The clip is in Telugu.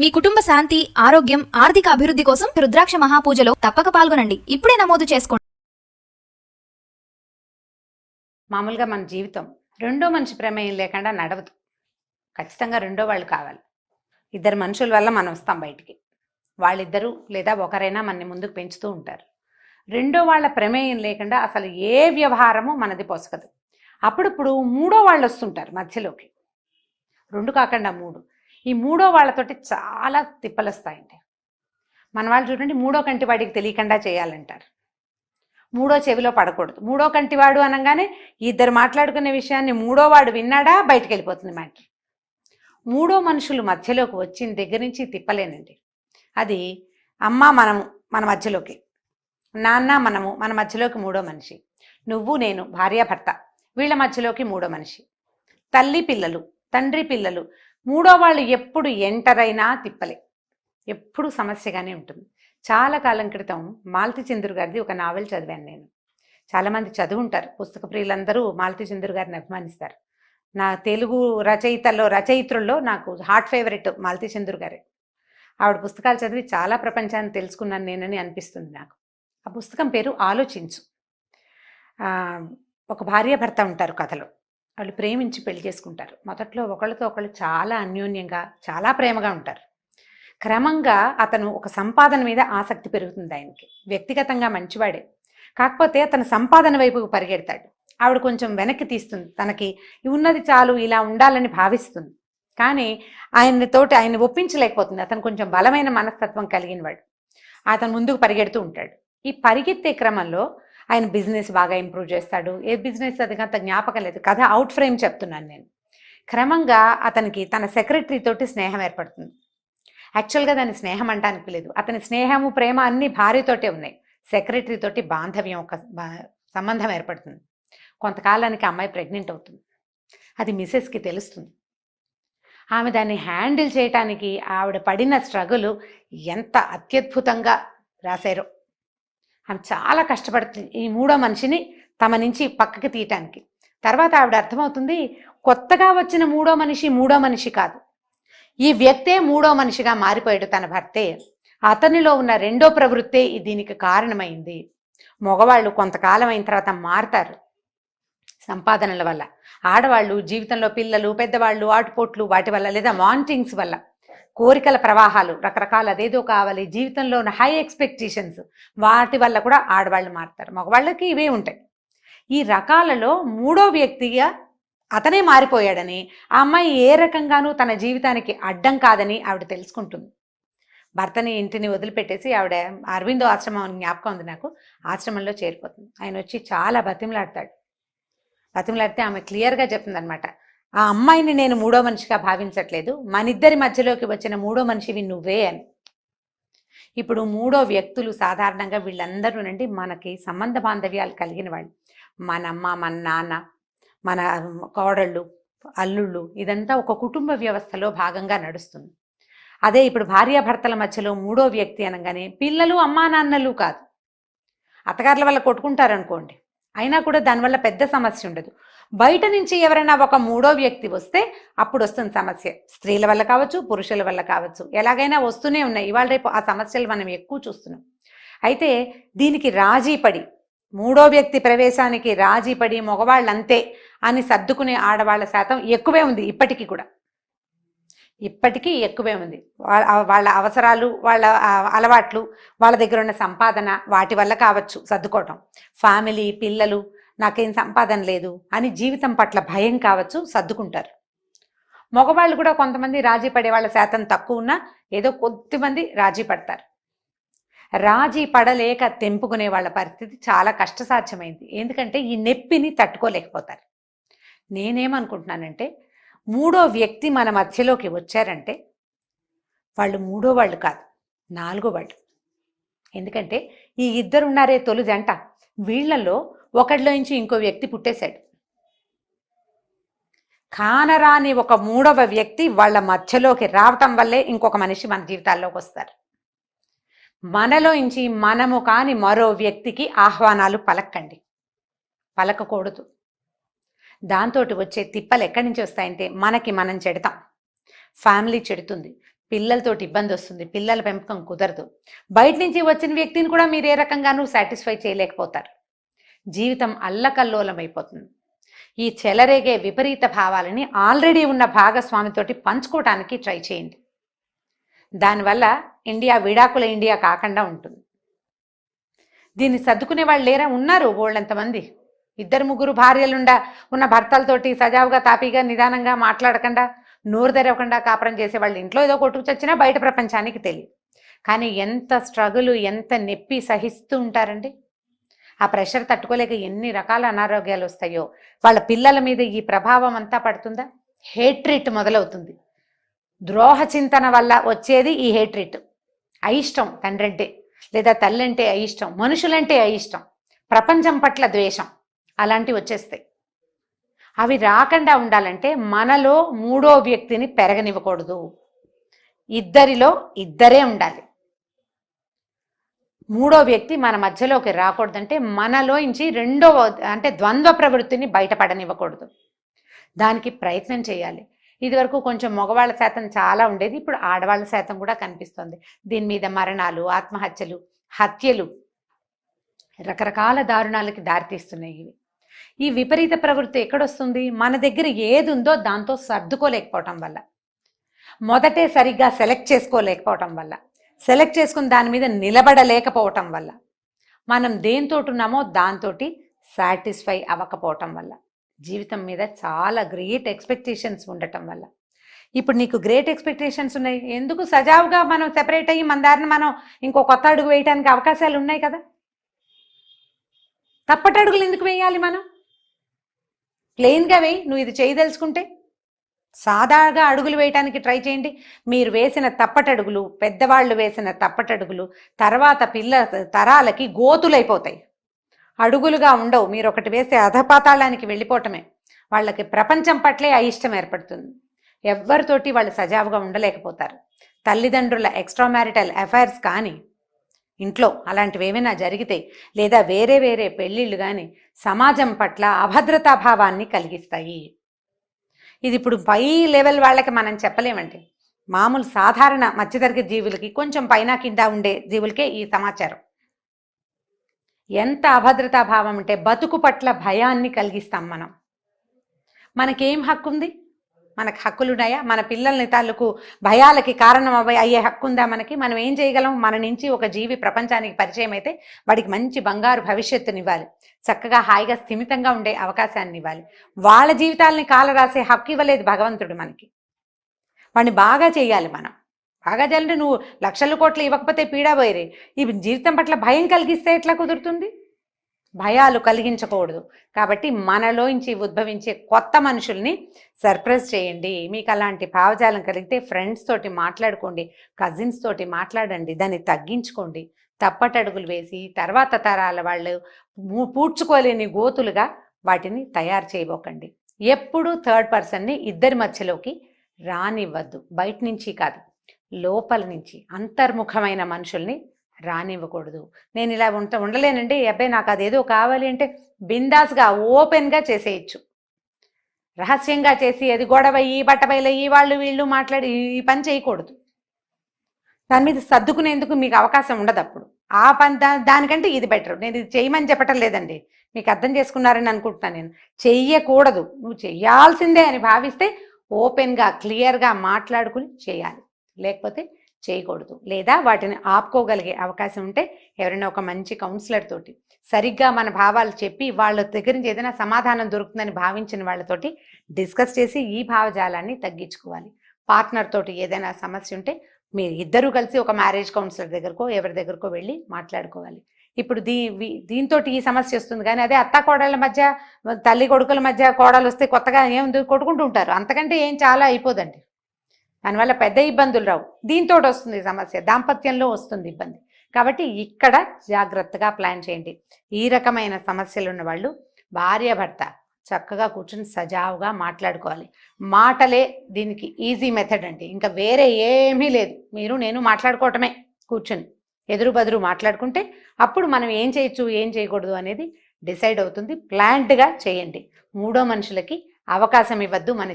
మీ కుటుంబ శాంతి, ఆరోగ్యం, ఆర్థిక అభివృద్ధి కోసం రుద్రాక్ష మహాపూజలో తప్పక పాల్గొనండి. ఇప్పుడే నమోదు చేసుకోండి. మామూలుగా మన జీవితం రెండో మనిషి ప్రమేయం లేకుండా నడవదు. ఖచ్చితంగా రెండో వాళ్ళు కావాలి. ఇద్దరు మనుషుల వల్ల మనం వస్తాం బయటికి. వాళ్ళిద్దరూ లేదా ఒకరైనా మనని ముందుకు పెంచుతూ ఉంటారు. రెండో వాళ్ళ ప్రమేయం లేకుండా అసలు ఏ వ్యవహారము మనది పొసగదు. అప్పుడప్పుడు మూడో వాళ్ళు వస్తుంటారు మధ్యలోకి. రెండు కాకుండా మూడు. ఈ మూడో వాళ్ళతోటి చాలా తిప్పలు వస్తాయండి. మన వాళ్ళు చూడండి, మూడో కంటి వాడికి తెలియకుండా చేయాలంటారు. మూడో చెవిలో పడకూడదు. మూడో కంటివాడు అనగానే ఇద్దరు మాట్లాడుకునే విషయాన్ని మూడో వాడు విన్నాడా బయటకు వెళ్ళిపోతుంది మ్యాటర్. మూడో మనుషులు మధ్యలోకి వచ్చిన దగ్గర నుంచి తిప్పలేనండి. అది అమ్మ మనము మన మధ్యలోకి, నాన్న మనము మన మధ్యలోకి మూడో మనిషి, నువ్వు నేను భార్యాభర్త వీళ్ళ మధ్యలోకి మూడో మనిషి, తల్లి పిల్లలు తండ్రి పిల్లలు, మూడో వాళ్ళు ఎప్పుడు ఎంటర్ అయినా తిప్పలే, ఎప్పుడు సమస్యగానే ఉంటుంది. చాలా కాలం క్రితం మాలతి చంద్రు గారిది ఒక నావెల్ చదివాను నేను. చాలామంది చదువుంటారు, పుస్తక ప్రియులందరూ మాలతి చంద్రు గారిని అభిమానిస్తారు. నా తెలుగు రచయిత్రుల్లో నాకు హార్ట్ ఫేవరెట్ మాలతి చంద్రు గారే. ఆవిడ పుస్తకాలు చదివి చాలా ప్రపంచాన్ని తెలుసుకున్నాను నేనని అనిపిస్తుంది నాకు. ఆ పుస్తకం పేరు ఆలోచించు. ఒక భార్యాభర్త ఉంటారు కథలో. వాళ్ళు ప్రేమించి పెళ్లి చేసుకుంటారు. మొదట్లో ఒకళ్ళతో ఒకళ్ళు చాలా అన్యోన్యంగా చాలా ప్రేమగా ఉంటారు. క్రమంగా అతను ఒక సంపాదన మీద ఆసక్తి పెరుగుతుంది ఆయనకి. వ్యక్తిగతంగా మంచివాడే, కాకపోతే అతను సంపాదన వైపుకు పరిగెడతాడు. ఆవిడ కొంచెం వెనక్కి తీస్తుంది, తనకి ఉన్నది చాలు ఇలా ఉండాలని భావిస్తుంది. కానీ ఆయన్ని ఒప్పించలేకపోతుంది. అతను కొంచెం బలమైన మనస్తత్వం కలిగిన వాడు. అతను ముందుకు పరిగెడుతూ ఉంటాడు. ఈ పరిగెత్తే క్రమంలో ఆయన బిజినెస్ బాగా ఇంప్రూవ్ చేస్తాడు. ఏ బిజినెస్ అది అంత జ్ఞాపకం లేదు, కథ అవుట్ ఫ్రేమ్ చెప్తున్నాను నేను. క్రమంగా అతనికి తన సెక్రటరీ తోటి స్నేహం ఏర్పడుతుంది. యాక్చువల్గా దాని స్నేహం అంటానికి లేదు, అతని స్నేహము ప్రేమ అన్ని భార్యతోటే ఉన్నాయి. సెక్రటరీ తోటి బాంధవ్యం, ఒక సంబంధం ఏర్పడుతుంది. కొంతకాలానికి అమ్మాయి ప్రెగ్నెంట్ అవుతుంది. అది మిసెస్కి తెలుస్తుంది. ఆమె దాన్ని హ్యాండిల్ చేయటానికి ఆవిడ పడిన స్ట్రగుల్ ఎంత అత్యద్భుతంగా రాశారో. ఆమె చాలా కష్టపడుతుంది ఈ మూడో మనిషిని తమ నుంచి పక్కకి తీయటానికి. తర్వాత ఆవిడ అర్థమవుతుంది, కొత్తగా వచ్చిన మూడో మనిషి కాదు, ఈ వ్యక్తే మూడో మనిషిగా మారిపోయాడు తన భర్తే. అతనిలో ఉన్న రెండో ప్రవృత్తే దీనికి కారణమైంది. మగవాళ్ళు కొంతకాలం అయిన తర్వాత మారతారు సంపాదనల వల్ల. ఆడవాళ్ళు జీవితంలో పిల్లలు, పెద్దవాళ్ళు, ఆటుపోట్లు వాటి వల్ల, లేదా వాంటింగ్స్ వల్ల, కోరికల ప్రవాహాలు, రకరకాల అదేదో కావాలి, జీవితంలో ఉన్న హై ఎక్స్పెక్టేషన్స్, వాటి వల్ల కూడా ఆడవాళ్ళు మారుతారు. మగవాళ్ళకి ఇవే ఉంటాయి. ఈ రకాలలో మూడో వ్యక్తిగా అతనే మారిపోయాడని, ఆ అమ్మాయి ఏ రకంగానూ తన జీవితానికి అడ్డం కాదని ఆవిడ తెలుసుకుంటుంది. భర్తని ఇంటిని వదిలిపెట్టేసి ఆవిడ అరవిందో ఆశ్రమం జ్ఞాపకం ఉంది నాకు, ఆశ్రమంలో చేరిపోతుంది. ఆయన వచ్చి చాలా బతిమలాడతాడు. బతిమలాడితే ఆమె క్లియర్గా చెప్తుంది అనమాట, ఆ అమ్మాయిని నేను మూడో మనిషిగా భావించట్లేదు, మనిద్దరి మధ్యలోకి వచ్చిన మూడో మనిషివి నువ్వే అని. ఇప్పుడు మూడో వ్యక్తులు సాధారణంగా వీళ్ళందరూ నుండి మనకి సంబంధ బాంధవ్యాలు కలిగిన వాళ్ళు. మన అమ్మ, మన నాన్న, మన కోడళ్ళు, అల్లుళ్ళు, ఇదంతా ఒక కుటుంబ వ్యవస్థలో భాగంగా నడుస్తుంది. అదే ఇప్పుడు భార్యాభర్తల మధ్యలో మూడో వ్యక్తి అనగానే పిల్లలు, అమ్మా నాన్నలు కాదు. అత్తగారుల వల్ల కొట్టుకుంటారనుకోండి, అయినా కూడా దానివల్ల పెద్ద సమస్య ఉండదు. బయట నుంచి ఎవరైనా ఒక మూడో వ్యక్తి వస్తే అప్పుడు వస్తుంది సమస్య. స్త్రీల వల్ల కావచ్చు, పురుషుల వల్ల కావచ్చు, ఎలాగైనా వస్తూనే ఉన్నాయి. ఇవాళ రేపు ఆ సమస్యలు మనం ఎక్కువ చూస్తున్నాం. అయితే దీనికి రాజీ పడి, మూడో వ్యక్తి ప్రవేశానికి రాజీ పడి మగవాళ్ళంతే అని సర్దుకునే ఆడవాళ్ళ శాతం ఎక్కువే ఉంది. ఇప్పటికీ ఎక్కువే ఉంది. వాళ్ళ అవసరాలు, వాళ్ళ అలవాట్లు, వాళ్ళ దగ్గర ఉన్న సంపాదన, వాటి వల్ల కావచ్చు సర్దుకోవటం. ఫ్యామిలీ, పిల్లలు, నాకేం సంపాదన లేదు అని జీవితం పట్ల భయం కావచ్చు, సర్దుకుంటారు. మగవాళ్ళు కూడా కొంతమంది రాజీ పడే వాళ్ళ శాతం తక్కువ ఉన్నా ఏదో కొద్దిమంది రాజీ పడతారు. రాజీ పడలేక తెంపుకునే వాళ్ళ పరిస్థితి చాలా కష్టసాధ్యమైంది. ఎందుకంటే ఈ నొప్పిని తట్టుకోలేకపోతారు. నేనేమనుకుంటున్నానంటే, మూడో వ్యక్తి మన మధ్యలోకి వచ్చారంటే వాళ్ళు మూడో వాళ్ళు కాదు, నాలుగో వాళ్ళు. ఎందుకంటే ఈ ఇద్దరు ఉన్నారే తొలి జంట, వీళ్లలో ఒకటిలో నుంచి ఇంకో వ్యక్తి పుట్టేశాడు. కానరాని ఒక మూడవ వ్యక్తి వాళ్ళ మధ్యలోకి రావటం వల్లే ఇంకొక మనిషి మన జీవితాల్లోకి వస్తారు. మనలో నుంచి మనము కాని మరో వ్యక్తికి ఆహ్వానాలు పలకకూడదు. దాంతో వచ్చే తిప్పలు ఎక్కడి నుంచి వస్తాయంటే, మనకి మనం చెడతాం, ఫ్యామిలీ చెడుతుంది, పిల్లలతోటి ఇబ్బంది వస్తుంది, పిల్లల పెంపకం కుదరదు. బయట నుంచి వచ్చిన వ్యక్తిని కూడా మీరు ఏ రకంగానూ సాటిస్ఫై చేయలేకపోతారు. జీవితం అల్లకల్లోలమైపోతుంది. ఈ చెలరేగే విపరీత భావాలని ఆల్రెడీ ఉన్న భాగస్వామితోటి పంచుకోవటానికి ట్రై చేయండి. దానివల్ల ఇండియా విడాకుల ఇండియా కాకుండా ఉంటుంది. దీన్ని సర్దుకునే వాళ్ళు లేరా? ఉన్నారు వాళ్ళంతమంది. 2-3 భార్యలుండా ఉన్న భర్తలతోటి సజావుగా తాపీగా నిదానంగా మాట్లాడకుండా నోరు తెరవకుండా కాపురం చేసే వాళ్ళు ఇంట్లో ఏదో కొట్టుకు చచ్చినా బయట ప్రపంచానికి తెలియదు. కానీ ఎంత స్ట్రగుల్, ఎంత నొప్పి సహిస్తూ ఉంటారండి. ఆ ప్రెషర్ తట్టుకోలేక ఎన్ని రకాల అనారోగ్యాలు వస్తాయో. వాళ్ళ పిల్లల మీద ఈ ప్రభావం అంతా పడుతుందా? హేట్రిట్ మొదలవుతుంది. ద్రోహ చింతన వల్ల వచ్చేది ఈ హేట్రిట్. అయిష్టం తండ్రంటే, లేదా తల్లంటే అయిష్టం, మనుషులంటే అయిష్టం, ప్రపంచం పట్ల ద్వేషం, అలాంటివి వచ్చేస్తాయి. అవి రాకుండా ఉండాలంటే మనలో మూడో వ్యక్తిని పెరగనివ్వకూడదు. ఇద్దరిలో ఇద్దరే ఉండాలి. మూడో వ్యక్తి మన మధ్యలోకి రాకూడదంటే మనలోంచి రెండో అంటే ద్వంద్వ ప్రవృత్తిని బయటపడనివ్వకూడదు. దానికి ప్రయత్నం చేయాలి. ఇదివరకు కొంచెం మగవాళ్ళ శాతం చాలా ఉండేది, ఇప్పుడు ఆడవాళ్ళ శాతం కూడా కనిపిస్తుంది. దీని మీద మరణాలు, ఆత్మహత్యలు, హత్యలు, రకరకాల దారుణాలకి దారితీస్తున్నాయి ఇవి. ఈ విపరీత ప్రవృత్తి ఎక్కడొస్తుంది? మన దగ్గర ఏది ఉందో దాంతో సర్దుకోలేకపోవటం వల్ల, మొదటే సరిగ్గా సెలెక్ట్ చేసుకోలేకపోవటం వల్ల, సెలెక్ట్ చేసుకుని దాని మీద నిలబడలేకపోవటం వల్ల, మనం దేంతోటి ఉన్నామో దాంతో సాటిస్ఫై అవ్వకపోవటం వల్ల, జీవితం మీద చాలా గ్రేట్ ఎక్స్పెక్టేషన్స్ ఉండటం వల్ల. ఇప్పుడు నీకు గ్రేట్ ఎక్స్పెక్టేషన్స్ ఉన్నాయి, ఎందుకు సజావుగా మనం సెపరేట్ అయ్యి మన దారిని మనం ఇంకో కొత్త అడుగు వేయడానికి అవకాశాలు ఉన్నాయి కదా. తప్పటడుగులు ఎందుకు వేయాలి? మనం ప్లెయిన్గా వేయి. నువ్వు ఇది చేయదలుచుకుంటే సాదాగా అడుగులు వేయటానికి ట్రై చేయండి. మీరు వేసిన తప్పటడుగులు, పెద్దవాళ్ళు వేసిన తప్పటడుగులు తర్వాత తరాలకి గోతులైపోతాయి, అడుగులుగా ఉండవు. మీరు ఒకటి వేస్తే అధపాతాళానికి వెళ్ళిపోవటమే. వాళ్ళకి ప్రపంచం పట్లే అయిష్టం ఏర్పడుతుంది. ఎవరితోటి వాళ్ళు సజావుగా ఉండలేకపోతారు. తల్లిదండ్రుల ఎక్స్ట్రా మ్యారిటల్ అఫైర్స్ కానీ, ఇంట్లో అలాంటివి ఏమైనా జరిగితే, లేదా వేరే వేరే పెళ్ళిళ్ళు కానీ సమాజం పట్ల అభద్రతాభావాన్ని కలిగిస్తాయి. ఇది ఇప్పుడు పై లెవెల్ వాళ్ళకి మనం చెప్పలేమండి. మామూలు సాధారణ మధ్యతరగతి జీవులకి, కొంచెం పైన కింద ఉండే జీవులకే ఈ సమాచారం. ఎంత అభద్రతాభావం అంటే బతుకు పట్ల భయాన్ని కలిగిస్తాం మనం. మనకేం హక్కు ఉంది? మనకు హక్కులు ఉన్నాయా? మన పిల్లల్ని తాలూకు భయాలకి కారణం అయ్యే హక్కు ఉందా మనకి? మనం ఏం చేయగలం? మన నుంచి ఒక జీవి ప్రపంచానికి పరిచయం అయితే వాడికి మంచి బంగారు భవిష్యత్తునివ్వాలి, చక్కగా హాయిగా స్థిమితంగా ఉండే అవకాశాన్ని ఇవ్వాలి. వాళ్ళ జీవితాలని కాలరాసే హక్కు ఇవ్వలేదు భగవంతుడు మనకి. వాడిని బాగా చేయాలి. మనం బాగా చేయాలంటే నువ్వు లక్షల కోట్లు ఇవ్వకపోతే పీడాపోయేరే. ఈ జీవితం పట్ల భయం కలిగిస్తే ఎట్లా కుదురుతుంది? భయాలు కలిగించకూడదు. కాబట్టి మనలోంచి ఉద్భవించే కొత్త మనుషుల్ని సర్ప్రైజ్ చేయండి. మీకు అలాంటి భావజాలం కలిగితే ఫ్రెండ్స్ తోటి మాట్లాడుకోండి, కజిన్స్ తోటి మాట్లాడండి, దాన్ని తగ్గించుకోండి. తప్పటడుగులు వేసి తర్వాత తరాల వాళ్ళు పూడ్చుకోలేని గోతులుగా వాటిని తయారు చేయబోకండి. ఎప్పుడూ థర్డ్ పర్సన్ని ఇద్దరి మధ్యలోకి రానివ్వద్దు. బయట నుంచి కాదు, లోపల నుంచి అంతర్ముఖమైన మనుషుల్ని రానివ్వకూడదు. నేను ఇలా ఉండలేనండి, అబ్బాయి నాకు అదేదో కావాలి అంటే బిందాస్గా ఓపెన్గా చేసేయచ్చు. రహస్యంగా చేసి అది గొడవ ఈ బట్టబయలయ్యి వాళ్ళు వీళ్ళు మాట్లాడి ఈ పని చేయకూడదు. దాని మీద సర్దుకునేందుకు మీకు అవకాశం ఉండదు. అప్పుడు ఆ పని దానికంటే ఇది బెటర్. నేను ఇది చేయమని చెప్పటం లేదండి, మీకు అర్థం చేసుకున్నారని అనుకుంటున్నాను. నేను చెయ్యకూడదు, నువ్వు చెయ్యాల్సిందే అని భావిస్తే ఓపెన్గా క్లియర్గా మాట్లాడుకుని చేయాలి, లేకపోతే చేయకూడదు. లేదా వాటిని ఆపుకోగలిగే అవకాశం ఉంటే ఎవరైనా ఒక మంచి కౌన్సిలర్ తోటి సరిగ్గా మన భావాలు చెప్పి వాళ్ళ దగ్గర నుంచి ఏదైనా సమాధానం దొరుకుతుందని భావించిన వాళ్ళతోటి డిస్కస్ చేసి ఈ భావజాలాన్ని తగ్గించుకోవాలి. పార్ట్నర్ తోటి ఏదైనా సమస్య ఉంటే మీరు ఇద్దరూ కలిసి ఒక మ్యారేజ్ కౌన్సిలర్ దగ్గరకో ఎవరి దగ్గరకో వెళ్ళి మాట్లాడుకోవాలి. ఇప్పుడు దీంతో ఈ సమస్య వస్తుంది, కానీ అదే అత్త కోడళ్ళ మధ్య, తల్లి కొడుకుల మధ్య కోడలు వస్తే కొత్తగా ఏముంది కొట్టుకుంటూ ఉంటారు, అంతకంటే ఏం చాలా అయిపోదండి. దానివల్ల పెద్ద ఇబ్బందులు రావు. దీంతో వస్తుంది సమస్య, దాంపత్యంలో వస్తుంది ఇబ్బంది. కాబట్టి ఇక్కడ జాగ్రత్తగా ప్లాన్ చేయండి. ఈ రకమైన సమస్యలు ఉన్న వాళ్ళు భార్యాభర్త చక్కగా కూర్చొని సజావుగా మాట్లాడుకోవాలి. మాటలే దీనికి ఈజీ మెథడ్ అండి, ఇంకా వేరే ఏమీ లేదు. మీరు నేను మాట్లాడుకోవటమే, కూర్చొని ఎదురు బదురు మాట్లాడుకుంటే అప్పుడు మనం ఏం చేయొచ్చు ఏం చేయకూడదు అనేది డిసైడ్ అవుతుంది. ప్లాన్డ్గా చేయండి. మూడో మనుషులకి అవకాశం ఇవ్వద్దు మన